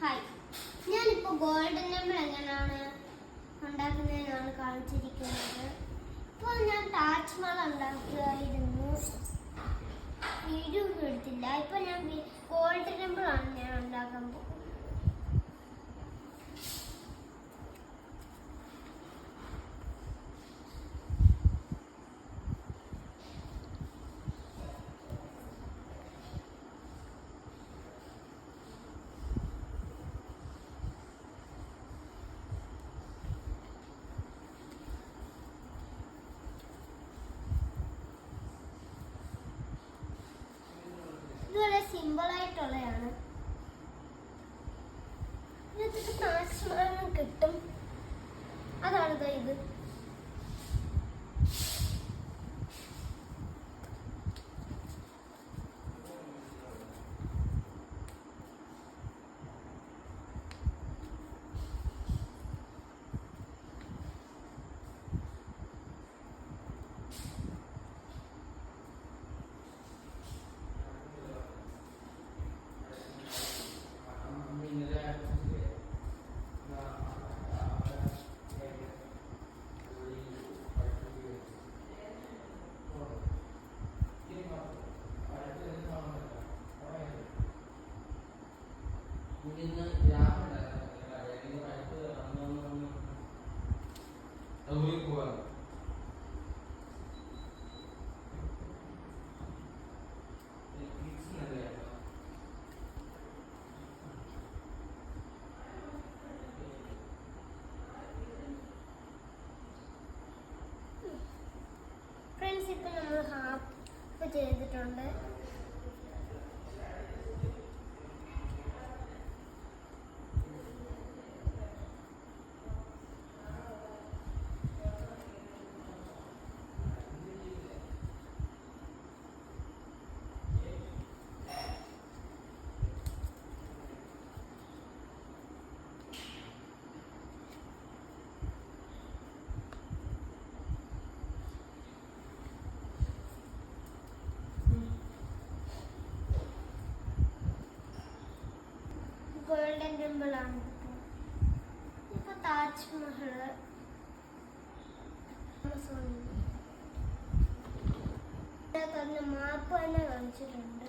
Hi, ഞാനിപ്പോൾ golden temple എങ്ങനെയാണ് ഉണ്ടാക്കുന്നതെന്നാണ് കാണിച്ചിരിക്കുന്നത്. ഇപ്പോൾ ഞാൻ താജ്മഹൽ ഉണ്ടാക്കുകയായിരുന്നു, വീഡിയോ ഒന്നും എടുത്തില്ല. ഇപ്പോൾ ഞാൻ ഗോൾഡൻ ടെമ്പിളാണ് ഞാൻ ഉണ്ടാക്കാൻ പോകുന്നത്. ഇതുപോലെ സിമ്പിളായിട്ടുള്ളതാണ്. ഇതിന് താജ്മഹൽ കിട്ടും, അതാണ് ഇത്. ഫ്രണ്ട്സ്, ഇപ്പം നമ്മൾ ഹാഫ് ചെയ്തിട്ടുണ്ട്. ഗോൾഡൻ ടെമ്പിളാണ്. ഇപ്പൊ താജ്മഹൽ മാപ്പ് തന്നെ കാണിച്ചിട്ടുണ്ട്.